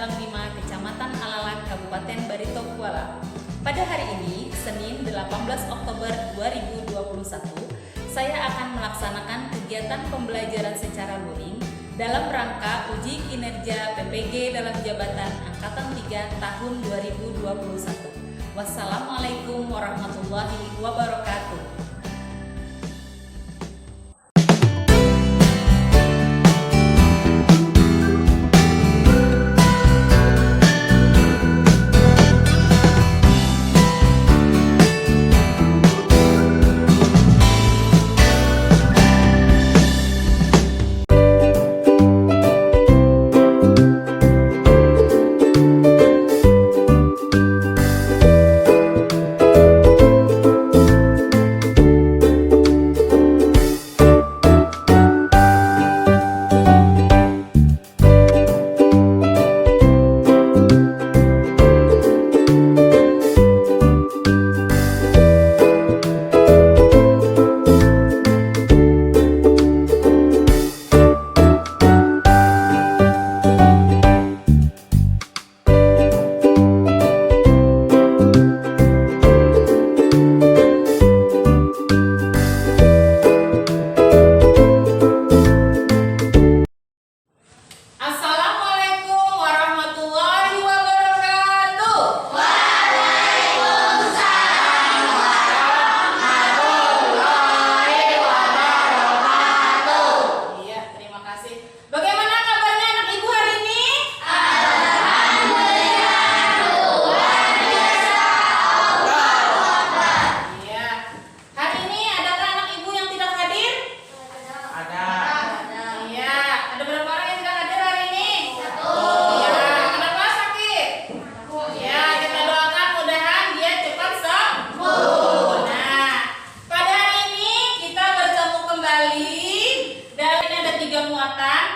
Gang 5, Kecamatan Alalan, Kabupaten Barito Kuala. Pada hari ini, Senin 18 Oktober 2021, saya akan melaksanakan kegiatan pembelajaran secara luring dalam rangka uji kinerja PPG dalam jabatan Angkatan 3 tahun 2021. Wassalamualaikum warahmatullahi wabarakatuh.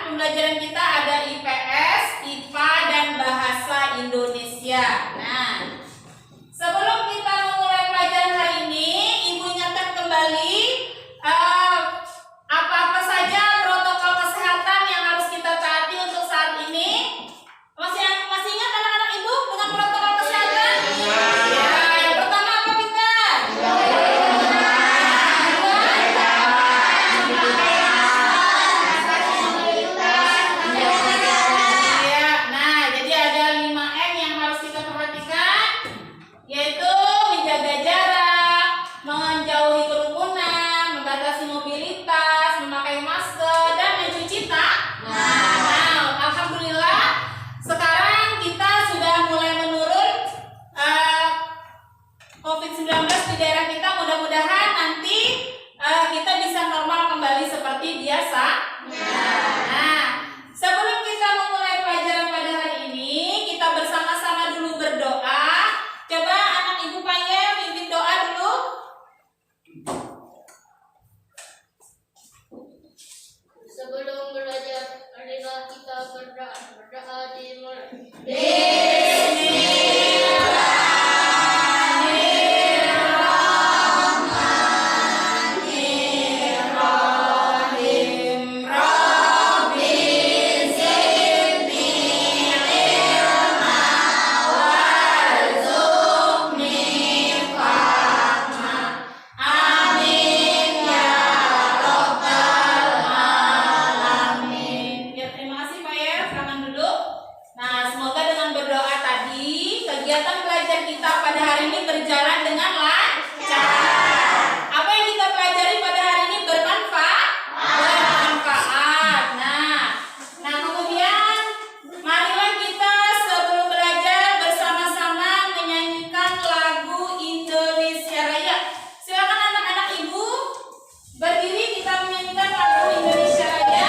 Pembelajaran kita ada IPS, IPA, dan Bahasa Indonesia. Nah, sebelum kita memulai pelajaran hari ini, Ibu ingatkan kembali apa-apa saja protokol kesehatan yang harus kita taati untuk saat ini. Masih ingat anak-anak Ibu dengan protokol kesehatan? Ya, yang pertama apa kita? COVID-19 di daerah kita, mudah-mudahan nanti kita bisa normal kembali seperti biasa. Nah, sebelum kita memulai pelajaran pada hari ini, kita bersama-sama dulu berdoa. Coba anak Ibu panggil, pimpin doa dulu. Sebelum belajar, marilah kita berdoa dimulai. Kegiatan belajar kita pada hari ini berjalan dengan lancar. Apa yang kita pelajari pada hari ini bermanfaat. Nah, kemudian marilah kita sebelum belajar bersama-sama menyanyikan lagu Indonesia Raya. Silakan anak-anak Ibu berdiri, kita menyanyikan lagu Indonesia Raya.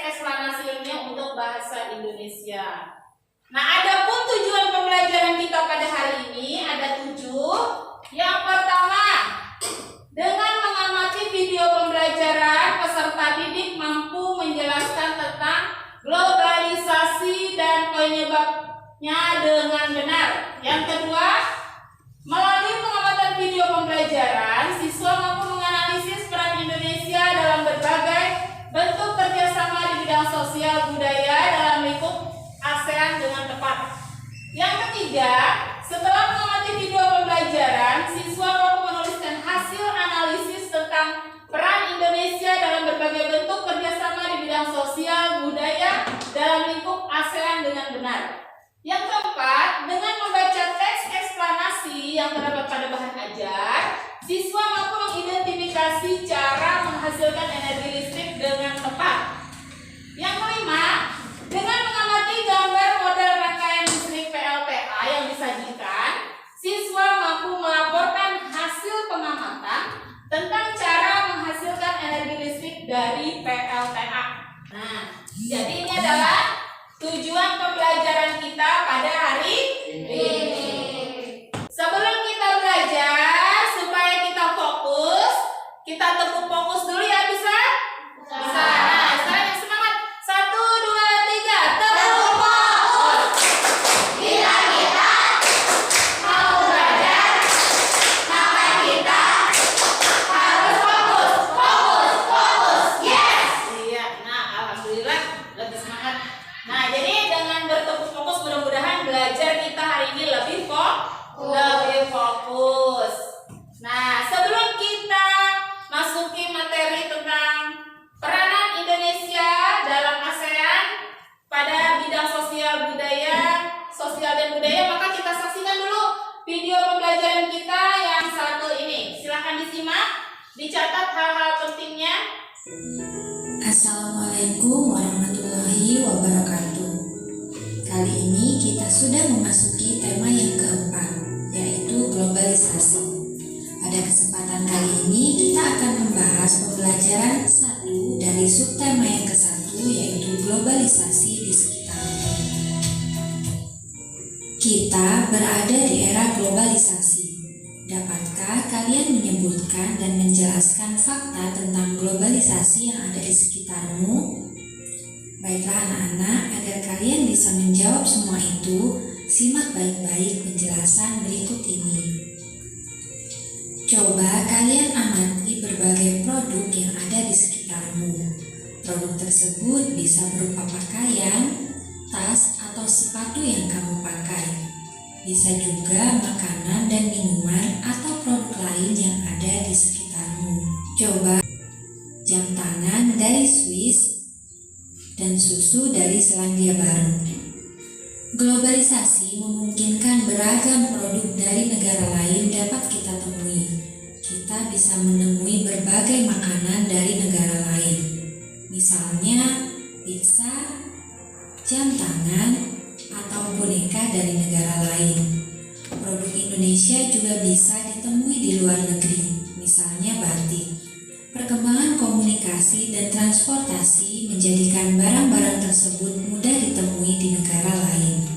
eksplanasi ilmiah untuk bahasa Indonesia. Nah, adapun tujuan pembelajaran kita pada hari ini ada 7. Yang pertama, dengan mengamati video pembelajaran, peserta didik mampu menjelaskan tentang globalisasi dan penyebabnya dengan benar. Yang kedua, melalui pengamatan video pembelajaran, siswa mampu menganalisis peran Indonesia dalam berbagai bentuk kerjasama di bidang sosial budaya dalam lingkup ASEAN dengan tepat. Yang ketiga, setelah mengamati video pembelajaran, siswa mampu menuliskan hasil analisis tentang peran Indonesia dalam berbagai bentuk kerjasama di bidang sosial budaya dalam lingkup ASEAN dengan benar. Yang keempat, dengan membaca teks eksplanasi yang terdapat pada bahan ajar, siswa mampu mengidentifikasi cara menghasilkan energi listrik dengan tepat. Yang kelima, dengan mengamati gambar model rangkaian listrik PLTA yang disajikan, siswa mampu melaporkan hasil pengamatan tentang cara menghasilkan energi listrik dari PLTA. Nah, jadi ini adalah tujuan pembelajaran kita pada hari ini. Sebelum kita belajar, supaya kita fokus, kita tepuk fokus dulu ya, bisa? Bisa. Nah, sekarang yang semangat. 1, 2, 3, tepuk fokus. Bila kita mau belajar, maka kita harus fokus, fokus, fokus. Yes. Iya. Nah, alhamdulillah lebih semangat. Nah, jadi dengan bertepuk fokus mudah-mudahan belajar kita hari ini lebih fokus. Nah, sebelum kita masuki materi tentang peranan Indonesia dalam ASEAN pada bidang sosial dan budaya, maka kita saksikan dulu video pembelajaran kita yang satu ini. Silahkan disimak, dicatat hal-hal pentingnya. Assalamualaikum warahmatullahi wabarakatuh. Kali ini kita sudah memasuki tema yang keempat, yaitu globalisasi. Pada kesempatan kali ini kita akan membahas pembelajaran 1 dari subtema yang ke-1, yaitu globalisasi di sekitarmu. Kita berada di era globalisasi. Dapatkah kalian menyebutkan dan menjelaskan fakta tentang globalisasi yang ada di sekitarmu? Baiklah anak-anak, agar kalian bisa menjawab semua itu, simak baik-baik penjelasan berikut ini. Coba kalian amati berbagai produk yang ada di sekitarmu. Produk tersebut bisa berupa pakaian, tas, atau sepatu yang kamu pakai. Bisa juga makanan dan minuman atau produk lain yang ada di sekitarmu. Coba jam tangan dari Swiss dan susu dari Selandia Baru. Globalisasi memungkinkan beragam produk dari negara lain dapat kita temui. Kita bisa menemui berbagai makanan dari negara lain. Misalnya pizza, jam tangan, atau boneka dari negara lain. Produk Indonesia juga bisa ditemui di luar negeri, misalnya batik. Perkembangan komunikasi dan transportasi menjadikan barang-barang tersebut mudah ditemui di negara lain.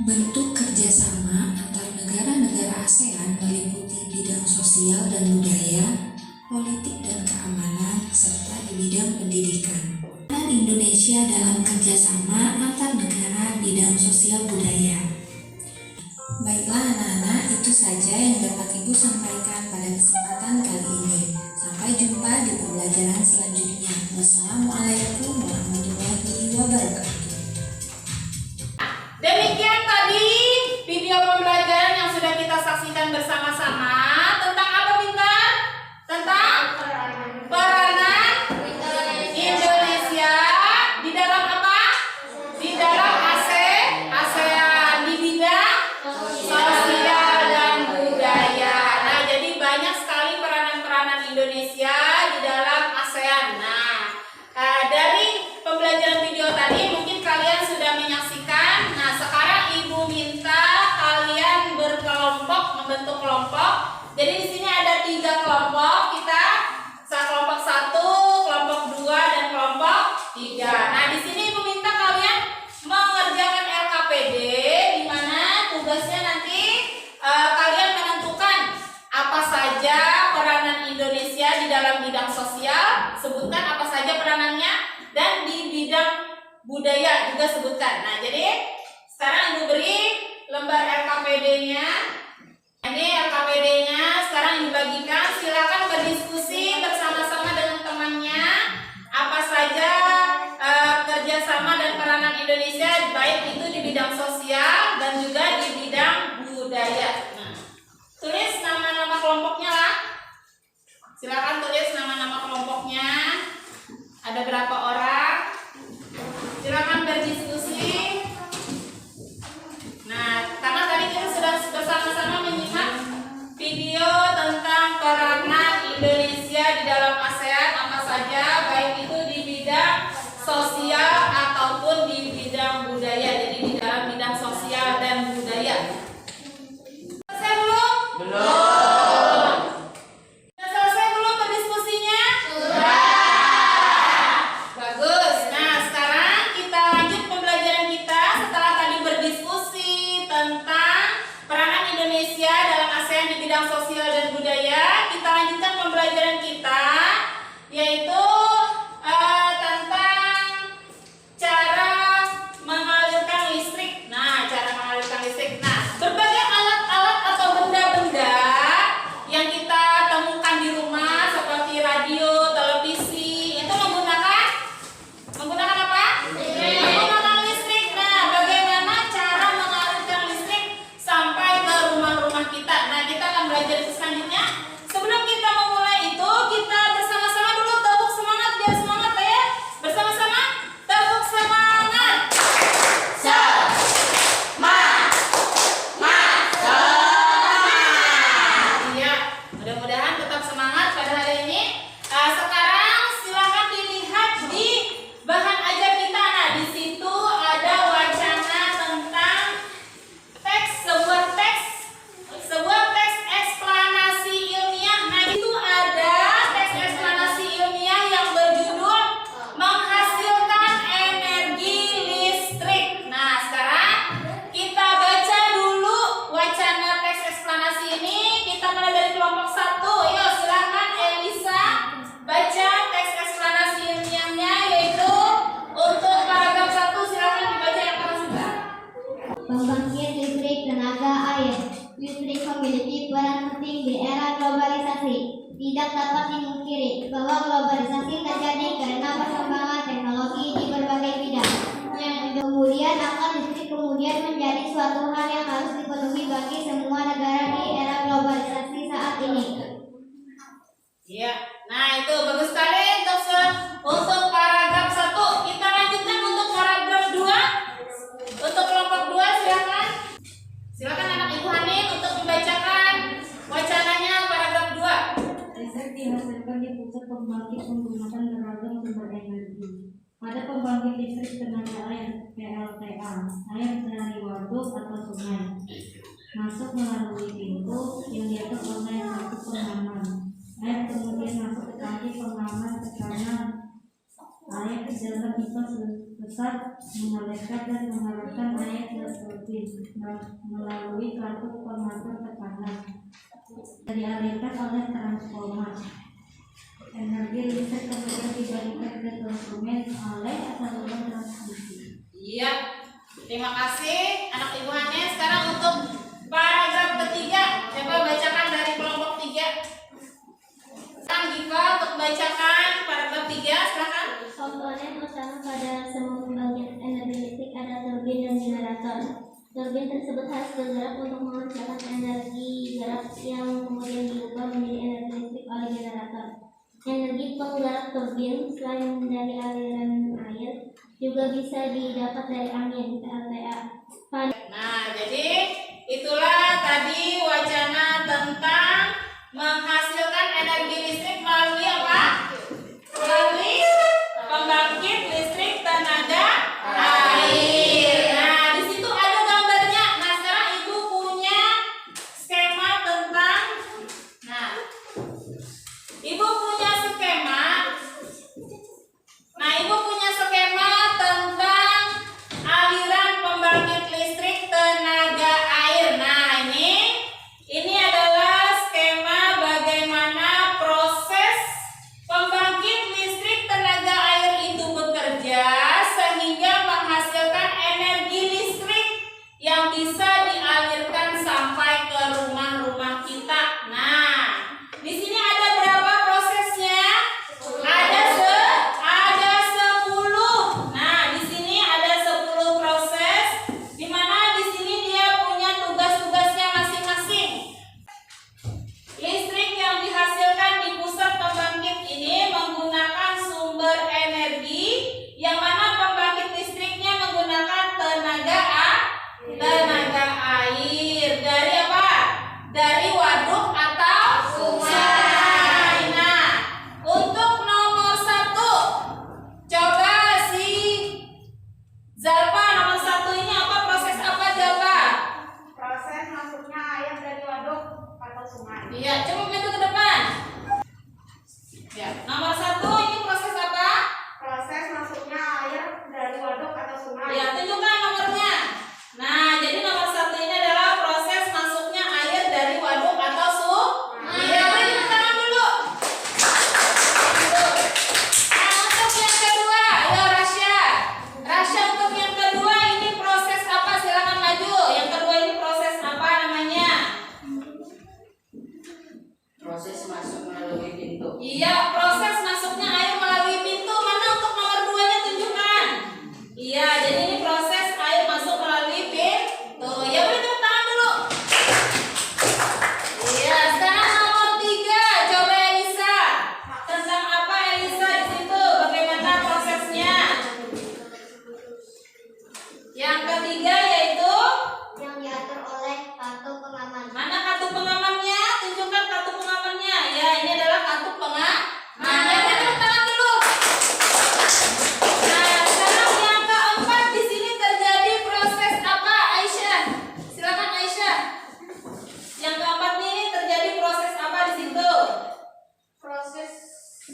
Bentuk kerjasama antar negara-negara ASEAN meliputi bidang sosial dan budaya, politik dan keamanan, serta di bidang pendidikan. Peran Indonesia dalam kerjasama antar negara bidang sosial budaya. Baiklah anak-anak, itu saja yang dapat Ibu sampaikan pada kesempatan kali ini. Sampai jumpa di pembelajaran selanjutnya. Wassalamualaikum warahmatullahi wabarakatuh. Demikian tadi video pembelajaran yang sudah kita saksikan bersama-sama tentang apa, Bintang? Tentang peranan Indonesia di dalam apa? Di dalam ASEAN di bidang sosial dan budaya. Nah, jadi banyak sekali peranan-peranan Indonesia di dalam ASEAN. Nah, dari pembelajaran video tadi mungkin kalian sudah menyaksikan. Nah, sekarang Ibu minta kalian membentuk kelompok. Jadi di sini ada 3 kelompok kita. Kelompok 1, kelompok 2, dan kelompok dalam bidang sosial, sebutkan apa saja peranannya, dan di bidang budaya juga sebutkan. Nah, jadi sekarang Ibu beri lembar LKPD-nya. Ini LKPD-nya sekarang dibagikan. Silakan berdiskusi bersama-sama dengan temannya apa saja kerjasama dan peranan Indonesia, baik itu di bidang sosial dan juga di bidang budaya. Nah, tulis nama-nama kelompoknya lah. Silakan tulis nama-nama kelompoknya. Ada berapa orang? Silakan berdiskusi. Nah, karena tadi kita sudah bersama-sama menyimak video tentang peranan Indonesia di dalam ASEAN apa saja, baik itu di bidang sosial ataupun di bidang budaya. Jadi di dalam bidang sosial dan budaya. Selesai belum? Belum. Sudah selesai belum berdiskusinya? Sudah. Bagus. Nah, sekarang kita lanjut pembelajaran kita setelah tadi berdiskusi tentang peranan Indonesia dalam ASEAN di bidang sosial dan budaya. Kita lanjutkan pembelajaran kita, yaitu tentang cara mengalirkan listrik. Nah, cara mengalirkan listrik. Nah, berbagai alat-alat atau benda-benda yang kita temukan di rumah seperti radio, televisi, itu menggunakan apa? Menggunakan listrik. Nah, bagaimana cara mengalirkan listrik sampai ke rumah-rumah kita? Nah, kita akan belajar itu selanjutnya. Sebelum kita memulai itu, kita bersama-sama dulu tepuk semangat, biar semangat ya. Bersama-sama tepuk semangat. Iya, mudah-mudahan tetap semangat pada hari ini. Sekarang silakan dilihat di bahan ajar kita. Nah, di situ ada wacana tentang sebuah teks eksplanasi ilmiah. Nah, itu ada teks eksplanasi ilmiah yang berjudul menghasilkan energi listrik. Nah, sekarang kita baca dulu wacana teks eksplanasi ini. Kita mulai dari kelompok 1. Yuk, silakan Elisa baca teks eksplanasi ilmiahnya, yaitu untuk paragraf 1. Silakan dibaca yang paling sudah. Pembangkit listrik tenaga air. Listrik memiliki peran penting di era globalisasi. Tidak dapat dimungkiri bahwa globalisasi terjadi karena perkembangan teknologi di berbagai bidang. Yang kemudian listrik kemudian menjadi suatu hal yang harus dipenuhi bagi semua negara di era globalisasi saat ini. Iya. Nah, itu bagus sekali untuk paragraf 1. Kita lanjutkan untuk paragraf 2. Untuk kelompok 2 silakan. Silakan anak Ibu Hanin untuk membacakan wacananya paragraf 2. Listrik dihasilkan di pusat pembangkit menggunakan beragam sumber energi. Pada pembangkit listrik tenaga air (PLTA), air dari waduk atau sungai masuk melalui pintu yang diatur oleh satu pengaman. Air kemudian masuk ke tangki pengaman tekanan air ke dalam pipa besar, mengalirkan dan mengalirkan air ke turbin melalui kartu pengatur tekanan. Dialirkan oleh transformer. Energi listrik kemudian diberikan ke konsumen oleh saluran transmisi. Iya. Terima kasih anak Ibu Hanin. Sekarang untuk paragraf ketiga, coba bacakan dari kelompok 3. Sekarang Giva untuk bacakan paragraf 3, silakan. Komponen utama pada semua pembangkit energi listrik ada turbin dan generator. Turbin tersebut harus bergerak untuk menghasilkan energi gerak yang kemudian diubah menjadi energi listrik oleh generator. Energi penggerak turbin selain dari aliran air juga bisa didapat dari angin (PLTA). Nah, jadi itulah tadi wacana tentang menghasilkan energi listrik melalui apa? Melalui pembangkit listrik tenaga air. Nah, di situ ada gambarnya. Nah, sekarang Ibu punya skema tentang. Nah, Ibu punya skema. Nah, Ibu punya skema tentang aliran pembangkit listrik tenaga air. Nah, ini Iya, coba maju ke depan. Ya, nomor 1 ini proses apa? Proses masuknya air dari waduk atau sungai. Ya, tunjukkan nomornya. Nah, jadi nomor 1 ini adalah proses masuknya air dari waduk atau sungai. Ya, beri tepuk tangan dulu. Nah, untuk yang kedua, ayo Rasya. Rasya, untuk yang kedua ini proses apa? Silakan maju. Yang kedua ini proses apa namanya? Proses masuk melalui pintu. Iya, proses masuknya air melalui pintu. Mana untuk nomor 2-nya tunjukkan. Iya, jadi ini proses air masuk melalui pintu. Ya, beri tepuk tangan dulu. Iya, sekarang nomor 3. Coba Elisa. Tentang apa Elisa di situ? Bagaimana prosesnya? Yang ketiga yaitu Yang diatur oleh kartu pengaman. mana kartu pengamannya? Tunjukkan kartu pengamannya. Ya, ini adalah kartu pengaman. Ya, beri tepuk tangan dulu. Nah, sekarang yang keempat di sini terjadi proses apa, Aisyah? Silakan Aisyah. Yang keempat ini terjadi proses apa di situ? Proses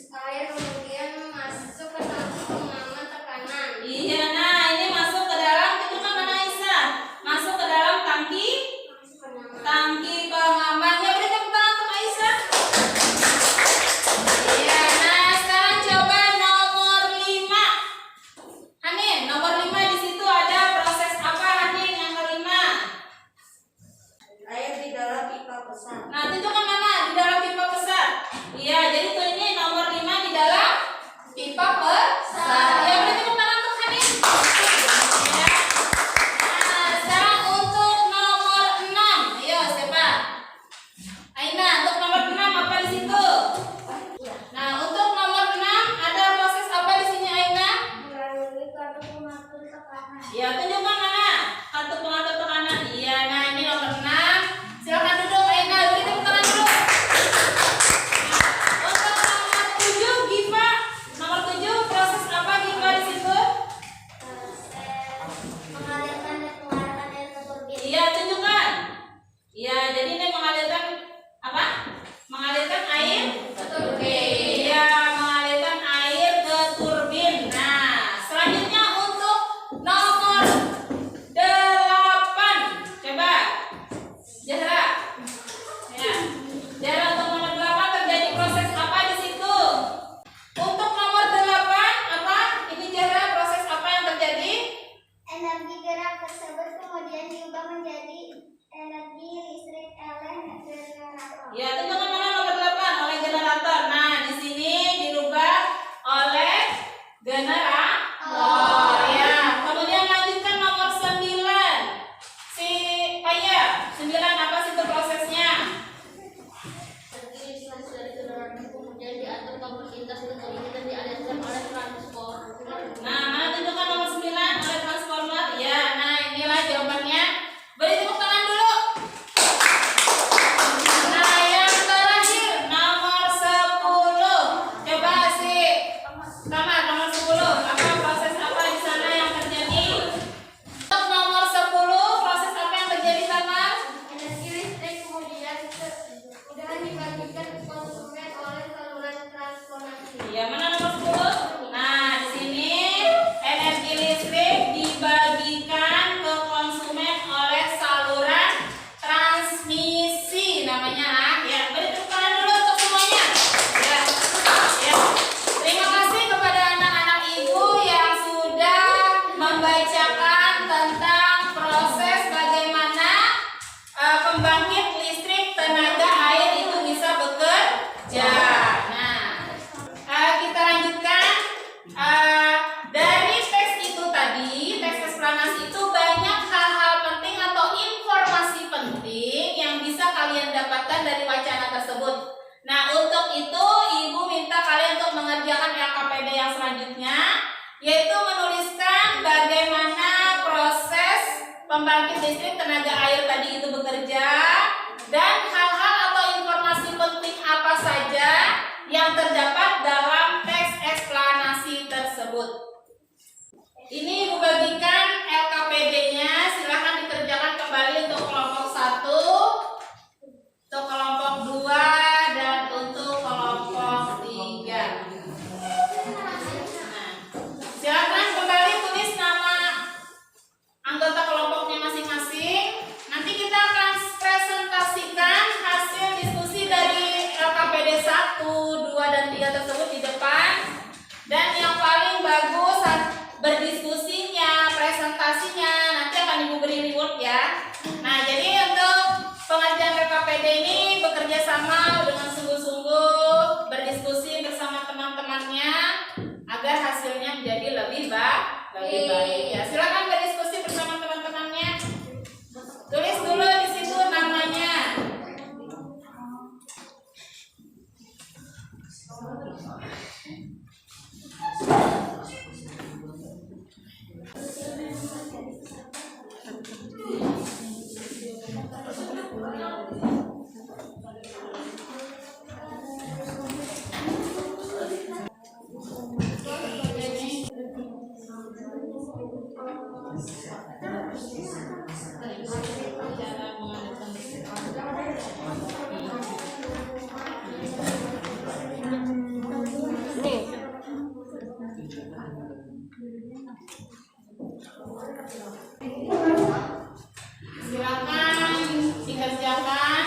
air kemudian masuk ke tangki pengaman tekanan. Iya, nah ini masuk ke dalam, tunjukkan mana Aisyah? Masuk ke dalam tangki pengaman. Ya, beri tepuk tangan untuk Aisyah. Iya, nah sekarang coba nomor 5. Hanin, nomor 5 di situ ada proses apa Hanin yang kelima? Air di dalam pipa besar. Nah, tunjukkan mana di dalam pipa besar. Iya, jadi tuh ini nomor 5 di dalam pipa besar. Ya, beri tepuk tangan untuk Hanin. Ya. Nah, sekarang untuk nomor 6. Ayo, siapa? Aina, untuk nomor 6 apa di situ? Nah, untuk nomor 6 ada proses apa di sini Aina? Melalui kartu pengatur tekanan. Ya, tunjukkan mana kartu pengatur tekanan. Iya, nah ini nomor 6. Silakan duduk Aina, beri tepuk tangan dulu. Nah, untuk nomor 7 Giva. Nomor 7 proses apa Giva di situ? Proses mengalirkan dan mengeluarkan air ke turbin. Iya, tunjukkan. Iya, jadi ini mengalirkan apa? Mengalirkan air ke turbin. Iya, mengalirkan air ke turbin. Nah, selanjutnya untuk nomor 8. Coba. Zahra. Ya. Zahra, untuk nomor 8 terjadi proses apa di situ? Untuk nomor 8 apa? Ini Zahra, proses apa yang terjadi? Energi gerak tersebut kemudian diubah menjadi energi listrik oleh generator. Ya, tunjukkan mana nomor 8 oleh generator. Nah, di sini dirubah oleh generator. Ya, kemudian lanjutkan nomor 9. Si Paya, 9 apa sih itu prosesnya? Energi listrik dari generator kemudian diatur kabel lintas ke turbin dan dialirkan oleh transformer. Nah, mana tunjukkan nomor 9 oleh transformer. Ya, nah inilah jawabannya. Beri tepuk tangan dulu. Nah, yang terakhir nomor 10. Coba si Kamar nomor 10. Apa proses apa di sana yang terjadi? Untuk nomor 10 proses apa yang terjadi Kamar? Energi listrik kemudian dibagikan ke konsumen oleh saluran transformasi. Ya, mana nomor 10? Nah, di sini energi listrik dibagikan ke konsumen oleh saluran transmisi namanya. Ya, beri tepuk tangan dulu untuk semuanya. Ya. Ya. Terima kasih kepada anak-anak ibu yang sudah membacakan tentang proses bagaimana pembangkit listrik tenaga air itu bisa bekerja. Nah, kita lanjutkan. Dari teks itu tadi, teks eksplanasi itu banyak hal-hal penting atau informasi penting yang bisa kalian dapatkan dari wacana tersebut. Nah, untuk itu ibu minta kalian untuk mengerjakan LKPD yang selanjutnya, yaitu menuliskan bagaimana proses pembangkit listrik tenaga air tadi itu bekerja dan hal-hal atau informasi penting apa saja yang terdapat dalam teks eksplanasi tersebut. Ini ibu bagikan LKPD-nya, silahkan dikerjakan kembali untuk kelompok 1, untuk kelompok 2, Dan yang paling bagus berdiskusinya, presentasinya, nanti akan Ibu beri reward ya. Nah, jadi untuk pengajian LKPD ini bekerja sama dengan sungguh-sungguh, berdiskusi bersama teman-temannya agar hasilnya menjadi lebih baik. Ya, silakan berdiskusi bersama teman-temannya. Tulis dulu di situ namanya. Silakan dikerjakan,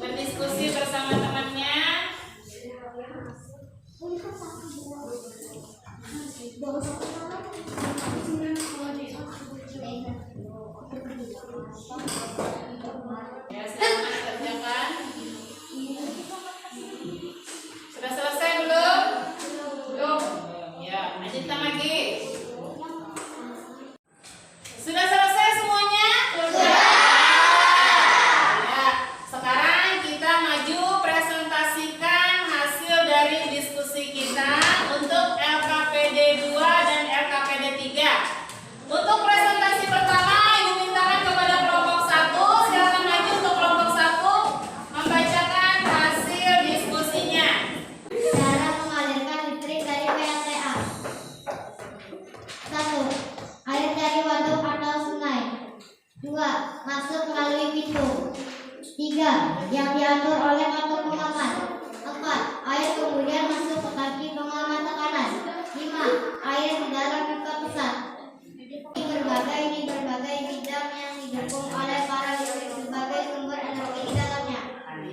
berdiskusi bersama temannya. Ya, silakan dikerjakan. Sudah selesai belum? Belum. Ya, lanjutkan lagi. Sudah selesai semuanya? Sudah. Ya, sekarang kita maju presentasikan hasil dari diskusi kita untuk LKPD 2 dan LKPD 3. Untuk presentasi pertama, Ibu mintakan kepada kelompok 1, silakan maju untuk kelompok 1 membacakan hasil diskusinya. Cara mengalirkan listrik dari PLTA. 1. Air dari waduk atau sungai. 2. Masuk melalui pintu. 3. Yang diatur oleh kartu pengaman. 4. Air kemudian masuk ke kaki pengaman tekanan. 5. Air di dalam pipa besar. Di berbagai bidang yang didukung oleh para listrik sebagai sumber energi di dalamnya.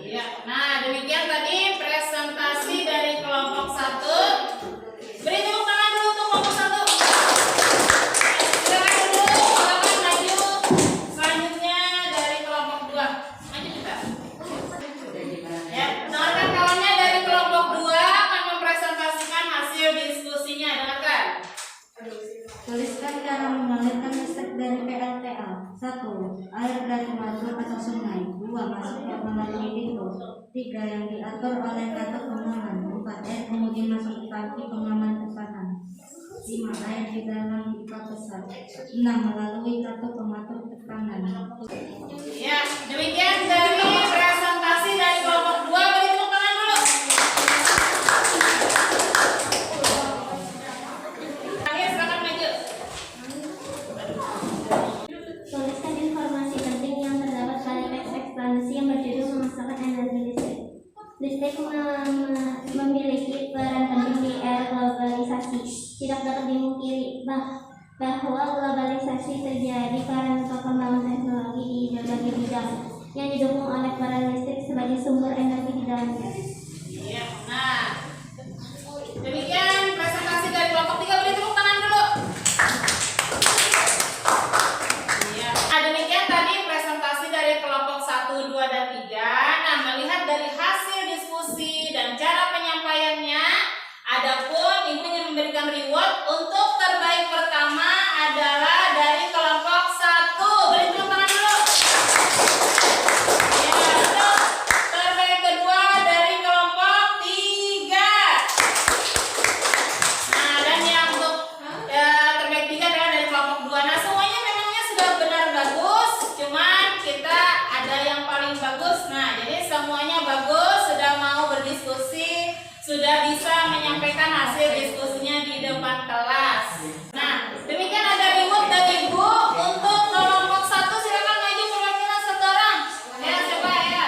Ya, nah demikian tadi presentasi dari kelompok 1. Beri tepuk tangan dulu untuk kelompok 1. Silakan dulu, silakan maju. Selanjutnya dari kelompok 2. Maju kita. Ya, dengarkan kawannya dari kelompok 2 akan mempresentasikan hasil diskusinya. Dengarkan. Tuliskan cara mengalirkan listrik dari PLTA. 1. Air dari waduk atau sungai. 2. Masuk melalui pintu. 3. Yang diatur oleh kartu pengaman. 4. Air kemudian masuk ke kaki pengaman tekanan. 5. Air di dalam pipa besar. 6. Melalui kartu pengatur tekanan. Ya, demikian dari presentasi dari kelompok 2. Beri tepuk tangan dulu. Akhir silakan maju. Tuliskan informasi penting yang terdapat pada teks eksplanasi yang berjudul memasukkan energi listrik. Listrik memiliki peran penting di era globalisasi. Tidak dapat dimungkiri bahwa globalisasi terjadi karena perkembangan teknologi di berbagai bidang yang didukung oleh peran listrik sebagai sumber energi di dalamnya. Iya, nah demikian presentasi dari kelompok 3. Beri tepuk tangan dulu. Iya, nah demikian tadi presentasi dari kelompok 1, 2, dan 3. Nah, melihat dari hasil diskusi dan cara penyampaiannya, adapun Ibu ingin memberikan reward untuk terbaik pertama adalah dari kelompok 1. Beri tepuk tangan dulu. Ya, untuk terbaik kedua dari kelompok 3. Nah, dan yang untuk terbaik 3 adalah dari kelompok 2. Nah, semuanya memangnya sudah benar bagus, cuman kita ada yang paling bagus. Nah, jadi semuanya bagus, sudah mau berdiskusi, sudah bisa menyampaikan hasil diskusinya di depan kelas. Nah, demikian ada reward dari Ibu. Untuk kelompok 1 silakan maju perwakilan satu orang. Ya, siapa ya?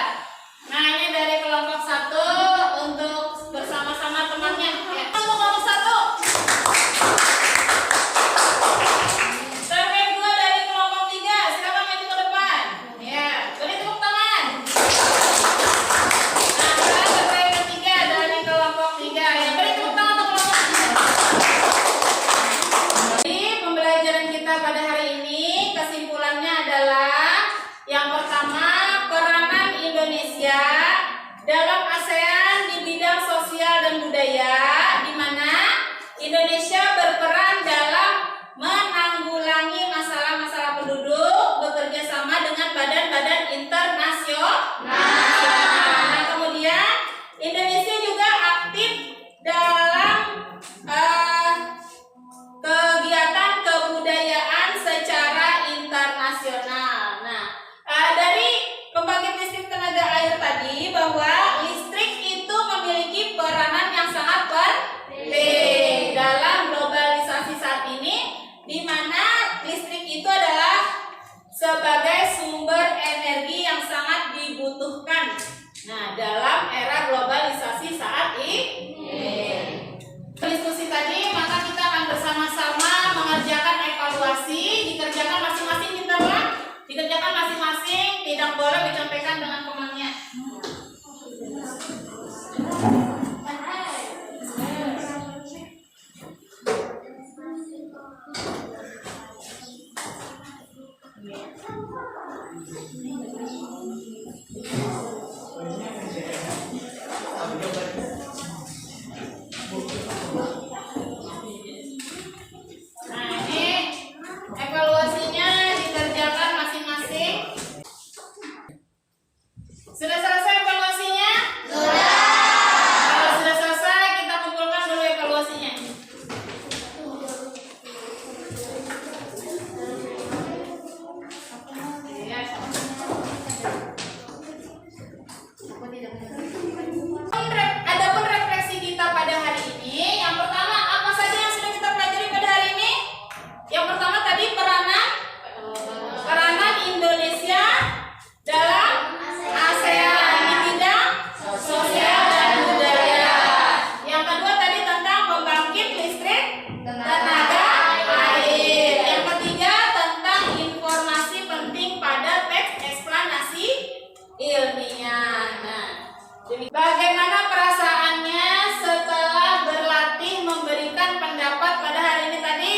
Nah, ini dari kelompok 1 untuk bersama-sama temannya. Ya, untuk kelompok 1. Terbaik 2 dari kelompok 3. Silakan maju ke depan. Ya, beri tepuk tangan. Nah, sekarang terbaik ketiga dari kelompok 3. Ya, beri tepuk tangan untuk kelompok 3. dalam ASEAN di bidang sosial dan budaya, di mana Indonesia berperan dalam menanggulangi masalah-masalah penduduk, bekerja sama dengan badan-badan internasional. Nah, kemudian Indonesia juga aktif dalam kegiatan kebudayaan secara internasional. Nah, dari pembangkit listrik tenaga air tadi bahwa listrik itu memiliki peranan yang sangat penting dalam globalisasi saat ini, di mana listrik itu adalah sebagai sumber energi yang sangat dibutuhkan. Nah, dalam era globalisasi saat ini. Diskusi tadi, maka kita akan bersama-sama mengerjakan evaluasi, dikerjakan masing-masing interlah, dikerjakan masing-masing, tidak boleh dicontekan dengan temannya. Nah, ini evaluasinya dikerjakan masing-masing. Sudah selesai evaluasinya? Sudah. Kalau sudah selesai, kita kumpulkan dulu evaluasinya. Adapun refleksi kita pada hari ini, yang pertama apa saja yang sudah kita pelajari pada hari ini? Yang pertama tadi peranan Indonesia dalam ASEAN di bidang sosial dan budaya. Yang kedua tadi tentang pembangkit listrik tenaga air. Yang ketiga tentang informasi penting pada teks eksplanasi ilmiah. Nah, bagaimana perasaannya setelah berlatih memberikan pendapat pada hari ini tadi?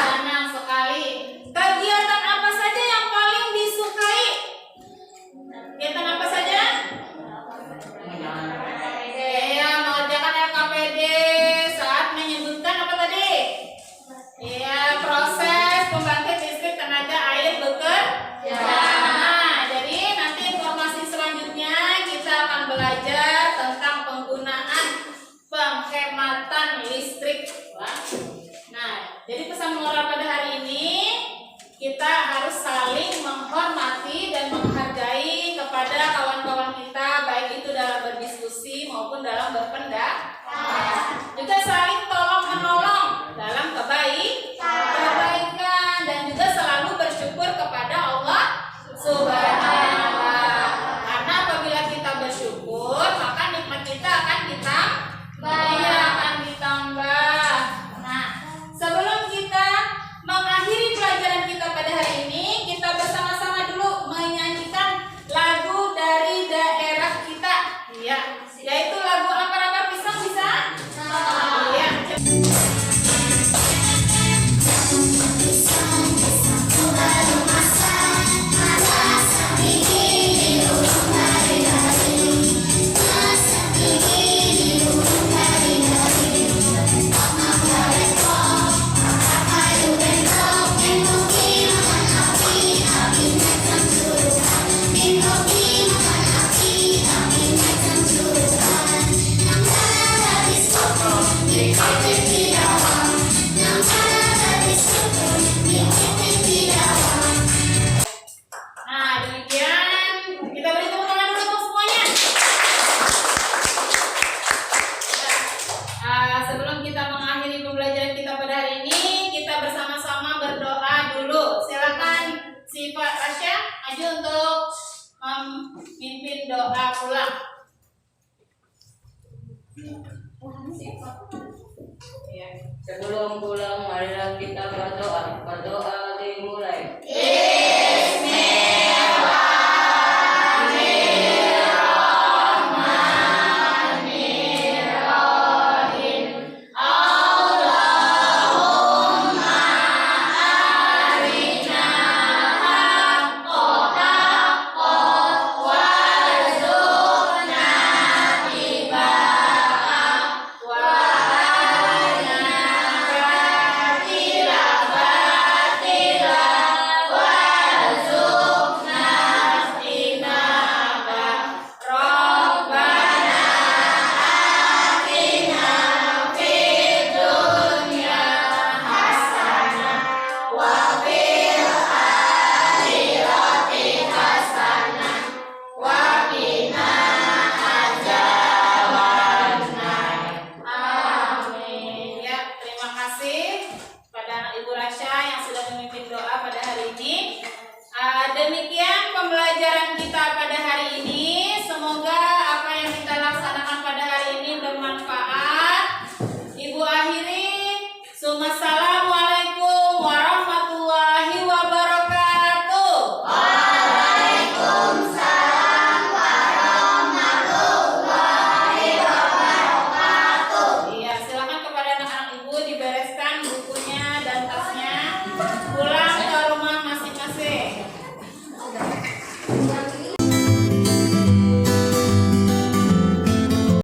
Senang sekali. Kegiatan apa saja yang paling disukai? Kegiatan apa saja? Iya, mengerjakan LKPD saat menyebutkan apa tadi? Iya, proses pembangkit listrik tenaga air bekerja. Nah, jadi nanti informasi selanjutnya kita akan belajar tentang penggunaan penghematan listrik. Nah, jadi pesan moral pada hari ini, kita harus saling menghormati dan menghargai kepada kawan-kawan kita, baik itu dalam berdiskusi maupun dalam berpendapat. Juga saling tolong menolong dalam kebaikan, dan juga selalu bersyukur kepada Allah Subhanahu wa Ta'ala. Karena apabila kita bersyukur, maka nikmat kita akan ditambah. Nah, sebelum kita mengakhiri pelajaran kita pada hari ini, kita bersama-sama dulu menyanyikan lagu dari daerah kita, ya, yaitu lagu Ampar-Ampar Pisang. Bisa? Iya. Nah, demikian. Kita beri tepuk tangan dulu untuk semuanya. Sebelum kita mengakhiri pembelajaran kita pada hari ini, kita bersama-sama berdoa dulu. Silakan si Pak Rasya maju untuk memimpin doa pulang. Sebelum pulang, marilah kita berdoa. Berdoa dimulai.